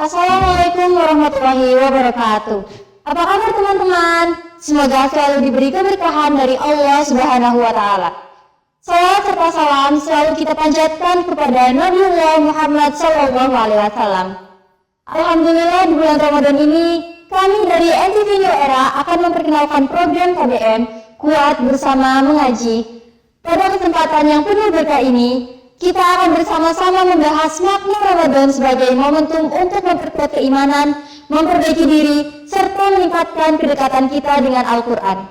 Assalamualaikum warahmatullahi wabarakatuh. Apa kabar teman-teman? Semoga selalu diberi keberkahan dari Allah Subhanahu wa Ta'ala. Salawat serta salam selalu kita panjatkan kepada Nabiullah Muhammad SAW. Alhamdulillah, di bulan Ramadan ini kami dari NTV New Era akan memperkenalkan program KBM Kuat Bersama Mengaji. Pada kesempatan yang penuh berkah ini, kita akan bersama-sama membahas makna Ramadan sebagai momentum untuk memperkuat keimanan, memperbaiki diri, serta meningkatkan kedekatan kita dengan Al-Quran.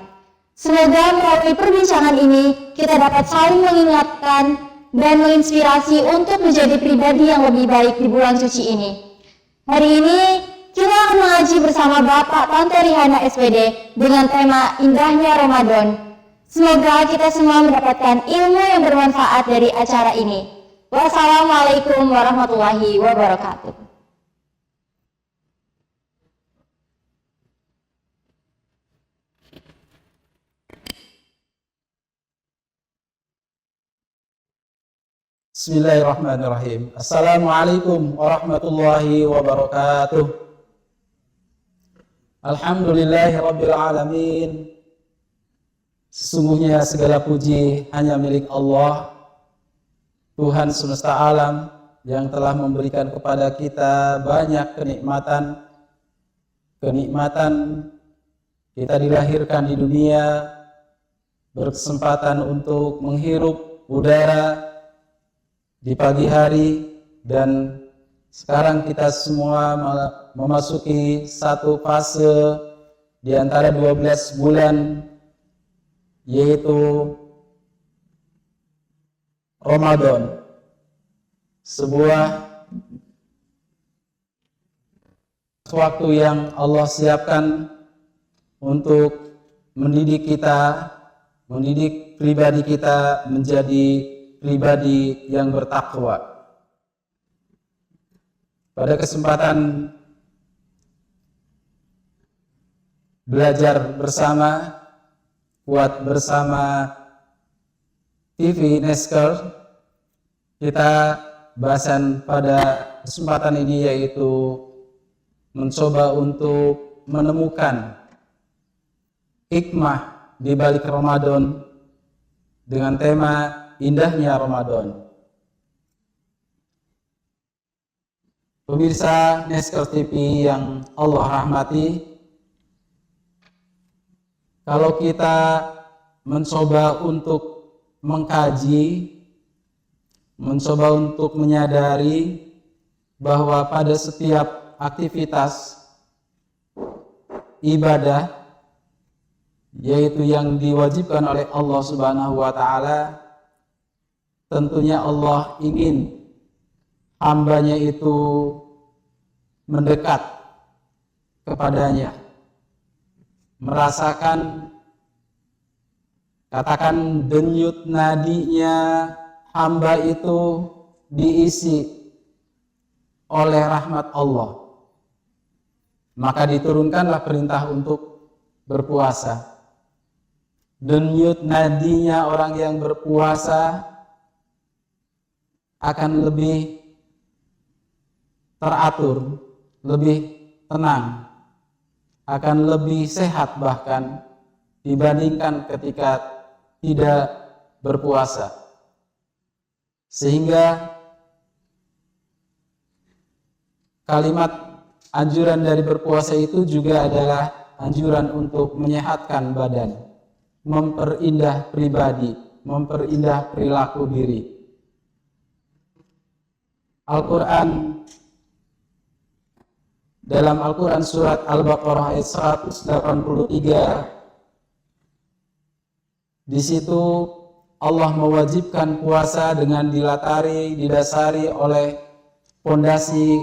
Semoga melalui perbincangan ini, kita dapat saling mengingatkan dan menginspirasi untuk menjadi pribadi yang lebih baik di bulan suci ini. Hari ini, kita akan mengaji bersama Bapak Tante Rihana SPD dengan tema Indahnya Ramadan. Semoga kita semua mendapatkan ilmu yang bermanfaat dari acara ini. Wassalamualaikum warahmatullahi wabarakatuh. Bismillahirrahmanirrahim. Assalamualaikum warahmatullahi wabarakatuh. Alhamdulillahirabbil alamin. Sesungguhnya segala puji hanya milik Allah, Tuhan semesta alam, yang telah memberikan kepada kita banyak kenikmatan kita dilahirkan di dunia, berkesempatan untuk menghirup udara di pagi hari, dan sekarang kita semua memasuki satu fase di antara 12 bulan, yaitu Ramadan, sebuah waktu yang Allah siapkan untuk mendidik kita, mendidik pribadi kita menjadi pribadi yang bertakwa. Pada kesempatan belajar bersama, Kuat Bersama TV Nesker, kita bahasan pada kesempatan ini yaitu mencoba untuk menemukan hikmah di balik Ramadan dengan tema Indahnya Ramadan. Pemirsa Nesker TV yang Allah rahmati, kalau kita mencoba untuk mengkaji, mencoba untuk menyadari bahwa pada setiap aktivitas ibadah, yaitu yang diwajibkan oleh Allah Subhanahu wa Ta'ala, tentunya Allah ingin hambanya itu mendekat kepadanya, merasakan, katakan, denyut nadinya hamba itu diisi oleh rahmat Allah. Maka diturunkanlah perintah untuk berpuasa. Denyut nadinya orang yang berpuasa akan lebih teratur, lebih tenang, akan lebih sehat bahkan dibandingkan ketika tidak berpuasa. Sehingga kalimat anjuran dari berpuasa itu juga adalah anjuran untuk menyehatkan badan, memperindah pribadi, memperindah perilaku diri. Al-Quran, dalam Al-Quran surat Al-Baqarah ayat 183, di situ Allah mewajibkan puasa dengan didasari oleh fondasi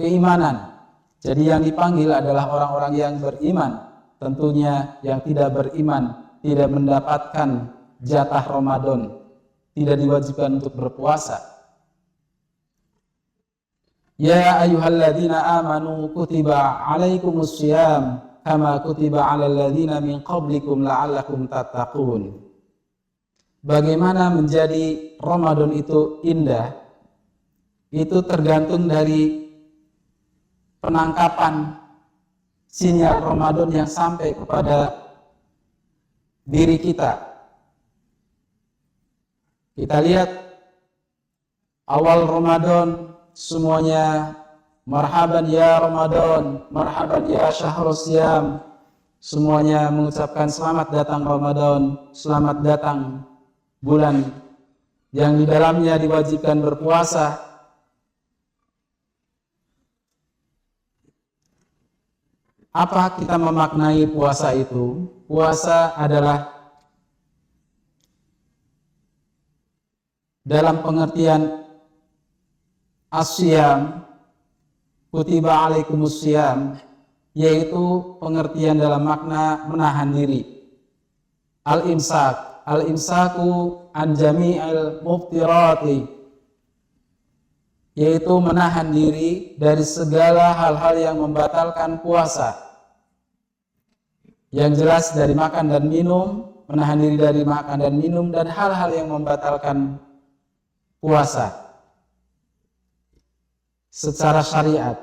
keimanan. Jadi yang dipanggil adalah orang-orang yang beriman. Tentunya yang tidak beriman tidak mendapatkan jatah Ramadan, tidak diwajibkan untuk berpuasa. Ya ayyuhalladzina amanu kutiba alaikumus syiyam kama kutiba alal ladzina min qablikum la'allakum tattaqun. Bagaimana menjadi Ramadan itu indah, itu tergantung dari penangkapan sinyal Ramadan yang sampai kepada diri kita. Kita lihat awal Ramadan semuanya marhaban ya Ramadan, marhaban ya syahrul siyam. Semuanya mengucapkan selamat datang Ramadan, selamat datang bulan yang di dalamnya diwajibkan berpuasa. Apa kita memaknai puasa itu? Puasa adalah dalam pengertian asyam, kutiba alaikumussyam, yaitu pengertian dalam makna menahan diri. Al-imsak, al-imsaku an jami'il muftirati, yaitu menahan diri dari segala hal-hal yang membatalkan puasa. Yang jelas dari makan dan minum, menahan diri dari makan dan minum, dan hal-hal yang membatalkan puasa secara syariat.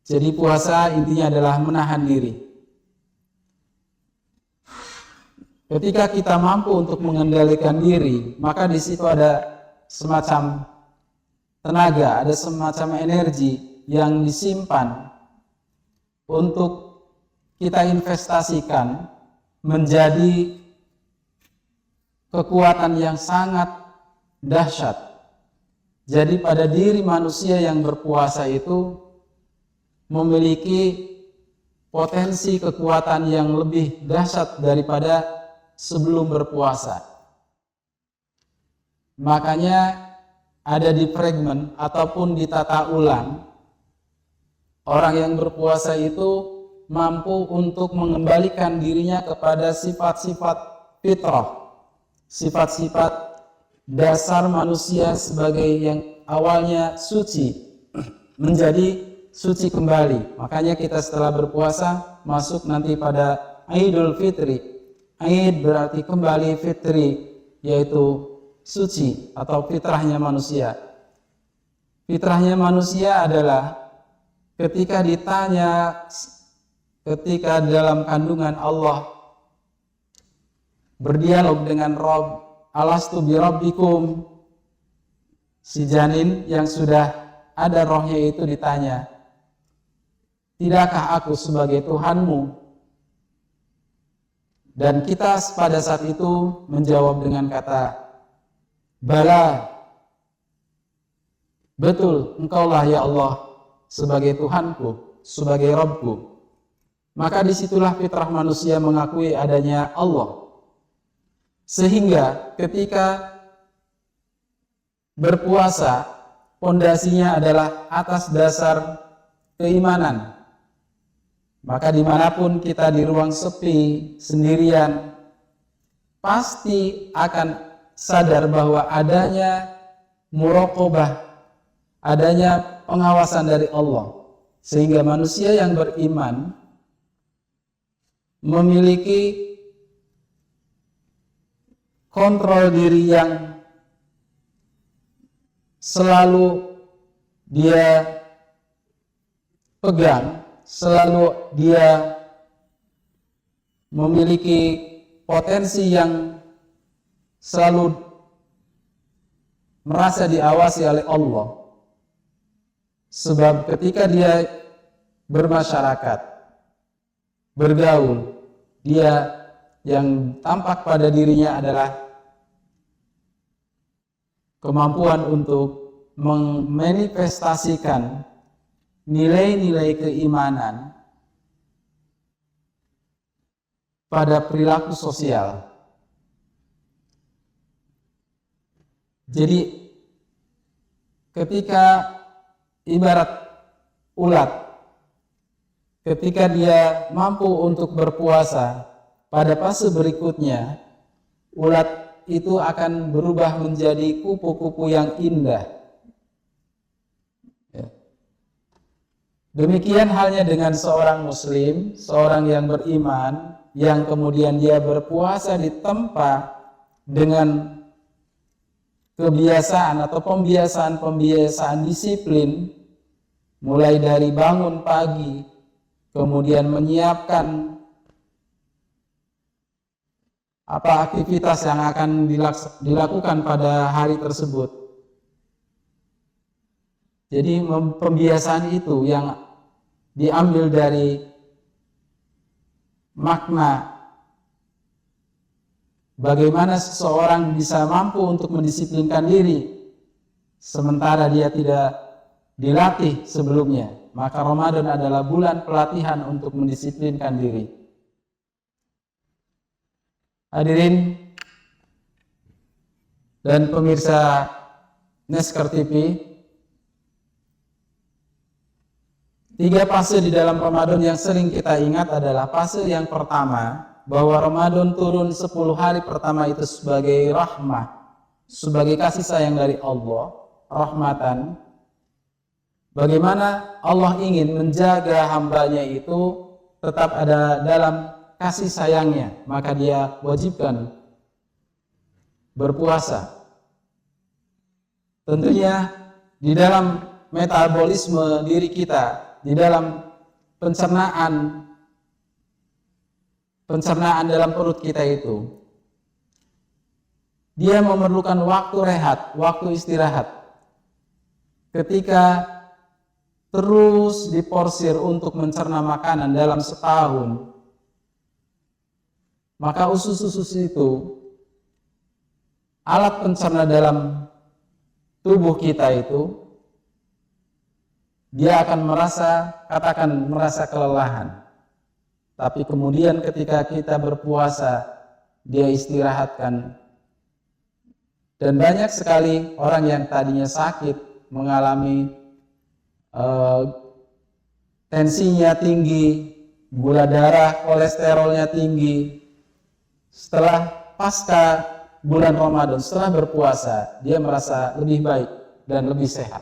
Jadi puasa intinya adalah menahan diri. Ketika kita mampu untuk mengendalikan diri, maka di situ ada semacam tenaga, ada semacam energi yang disimpan untuk kita investasikan menjadi kekuatan yang sangat dahsyat. Jadi pada diri manusia yang berpuasa itu memiliki potensi kekuatan yang lebih dahsyat daripada sebelum berpuasa. Makanya ada di fragmen ataupun ditata ulang, orang yang berpuasa itu mampu untuk mengembalikan dirinya kepada sifat-sifat fitrah, sifat-sifat dasar manusia sebagai yang awalnya suci menjadi suci kembali. Makanya kita setelah berpuasa masuk nanti pada Idul Fitri. Aid berarti kembali, fitri yaitu suci atau fitrahnya manusia. Fitrahnya manusia adalah ketika ditanya, ketika dalam kandungan Allah berdialog dengan Rabb, alastu bi rabbikum, si janin yang sudah ada rohnya itu ditanya, tidakkah aku sebagai Tuhanmu? Dan kita pada saat itu menjawab dengan kata, bala, betul, engkaulah ya Allah sebagai Tuhanku, sebagai Rabbku. Maka disitulah fitrah manusia mengakui adanya Allah. Sehingga ketika berpuasa, pondasinya adalah atas dasar keimanan. Maka dimanapun kita di ruang sepi, sendirian, pasti akan sadar bahwa adanya muraqabah, adanya pengawasan dari Allah. Sehingga manusia yang beriman memiliki kontrol diri yang selalu dia pegang, selalu dia memiliki potensi yang selalu merasa diawasi oleh Allah. Sebab ketika dia bermasyarakat, bergaul, dia yang tampak pada dirinya adalah kemampuan untuk memanifestasikan nilai-nilai keimanan pada perilaku sosial. Jadi ketika ibarat ulat, ketika dia mampu untuk berpuasa, pada fase berikutnya ulat itu akan berubah menjadi kupu-kupu yang indah. Demikian halnya dengan seorang muslim, seorang yang beriman, yang kemudian dia berpuasa ditempa dengan kebiasaan atau pembiasaan-pembiasaan disiplin mulai dari bangun pagi, kemudian menyiapkan apa aktivitas yang akan dilakukan pada hari tersebut. Jadi pembiasaan itu yang diambil dari makna bagaimana seseorang bisa mampu untuk mendisiplinkan diri sementara dia tidak dilatih sebelumnya. Maka Ramadan adalah bulan pelatihan untuk mendisiplinkan diri. Hadirin dan pemirsa Nesker TV, 3 fase di dalam Ramadan yang sering kita ingat adalah fase yang pertama, bahwa Ramadan turun 10 hari pertama itu sebagai rahmah, sebagai kasih sayang dari Allah, rahmatan. Bagaimana Allah ingin menjaga hambanya itu tetap ada dalam kasih sayangnya, maka dia wajibkan berpuasa. Tentunya di dalam metabolisme diri kita, di dalam pencernaan dalam perut kita itu, dia memerlukan waktu rehat, waktu istirahat. Ketika terus diporsir untuk mencerna makanan dalam setahun, maka usus-usus itu, alat pencerna dalam tubuh kita itu, dia akan merasa kelelahan. Tapi kemudian ketika kita berpuasa, dia istirahatkan. Dan banyak sekali orang yang tadinya sakit, mengalami tensinya tinggi, gula darah, kolesterolnya tinggi. Setelah pasca bulan Ramadan, setelah berpuasa, dia merasa lebih baik dan lebih sehat.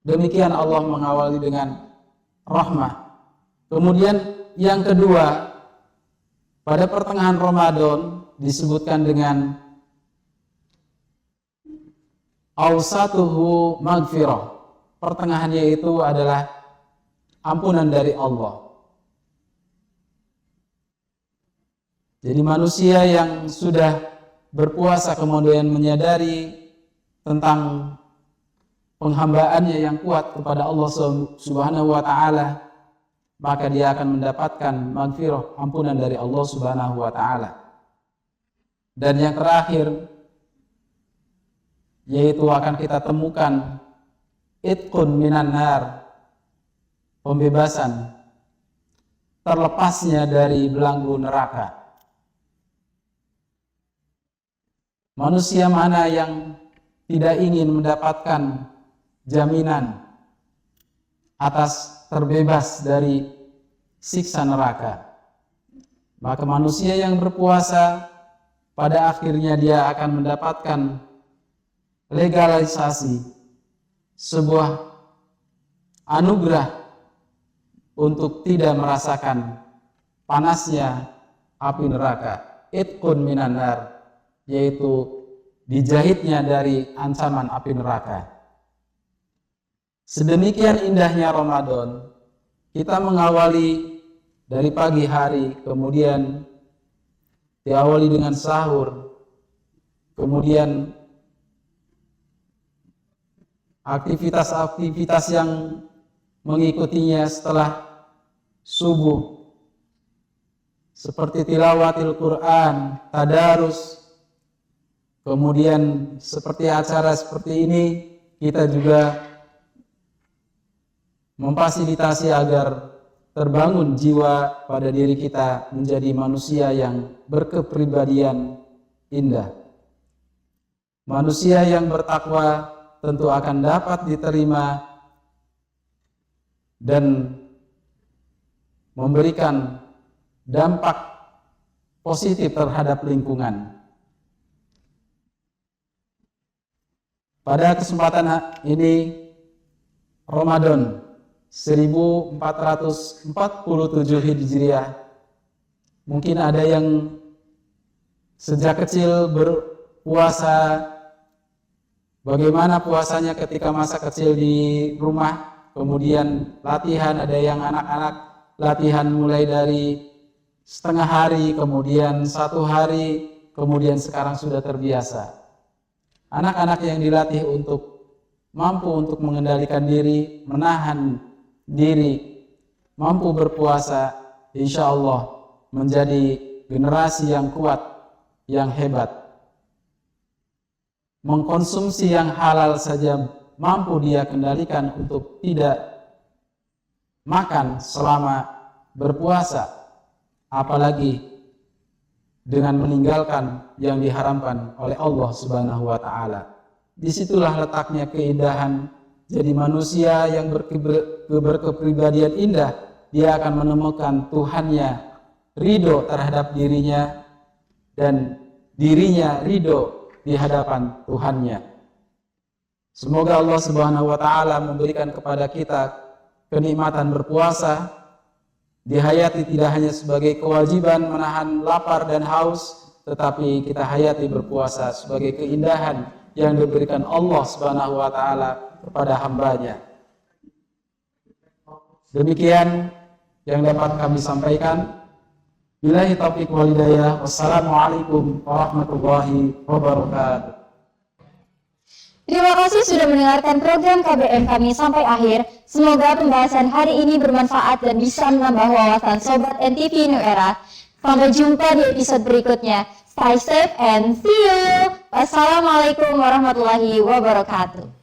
Demikian Allah mengawali dengan rahmah. Kemudian yang kedua, pada pertengahan Ramadan disebutkan dengan awsatuhu maghfirah. Pertengahannya itu adalah ampunan dari Allah. Jadi manusia yang sudah berpuasa kemudian menyadari tentang penghambaannya yang kuat kepada Allah Subhanahu wa taala, maka dia akan mendapatkan maghfirah, ampunan dari Allah Subhanahu wa taala. Dan yang terakhir, yaitu akan kita temukan itqun minan nar, pembebasan, terlepasnya dari belenggu neraka. Manusia mana yang tidak ingin mendapatkan jaminan atas terbebas dari siksa neraka? Maka manusia yang berpuasa, pada akhirnya dia akan mendapatkan legalisasi, sebuah anugerah untuk tidak merasakan panasnya api neraka. Itqun minan nar, yaitu dijahitnya dari ancaman api neraka. Sedemikian indahnya Ramadan, kita mengawali dari pagi hari, kemudian diawali dengan sahur, kemudian aktivitas-aktivitas yang mengikutinya setelah subuh, seperti tilawatil Quran, tadarus. Kemudian seperti acara seperti ini, kita juga memfasilitasi agar terbangun jiwa pada diri kita menjadi manusia yang berkepribadian indah. Manusia yang bertakwa tentu akan dapat diterima dan memberikan dampak positif terhadap lingkungan. Pada kesempatan ini, Ramadan 1447 Hijriah, mungkin ada yang sejak kecil berpuasa bagaimana puasanya ketika masa kecil di rumah, kemudian latihan, ada yang anak-anak latihan mulai dari setengah hari, kemudian 1 hari, kemudian sekarang sudah terbiasa. Anak-anak yang dilatih mampu untuk mengendalikan diri, menahan diri, mampu berpuasa, insya Allah menjadi generasi yang kuat, yang hebat. Mengkonsumsi yang halal saja mampu dia kendalikan untuk tidak makan selama berpuasa, apalagi dengan meninggalkan yang diharamkan oleh Allah Subhanahu wa Ta'ala. Disitulah letaknya keindahan jadi manusia yang berkepribadian indah. Dia akan menemukan Tuhannya ridho terhadap dirinya dan dirinya ridho di hadapan Tuhannya. Semoga Allah Subhanahu wa Ta'ala memberikan kepada kita kenikmatan berpuasa, dihayati tidak hanya sebagai kewajiban menahan lapar dan haus, tetapi kita hayati berpuasa sebagai keindahan yang diberikan Allah Subhanahu wa Ta'ala kepada hambanya. Demikian yang dapat kami sampaikan. Billahi taufiq wal hidayah. Wassalamualaikum warahmatullahi wabarakatuh. Terima kasih sudah mendengarkan program KBM kami sampai akhir. Semoga pembahasan hari ini bermanfaat dan bisa menambah wawasan Sobat NTV New Era. Sampai jumpa di episode berikutnya. Stay safe and see you. Wassalamualaikum warahmatullahi wabarakatuh.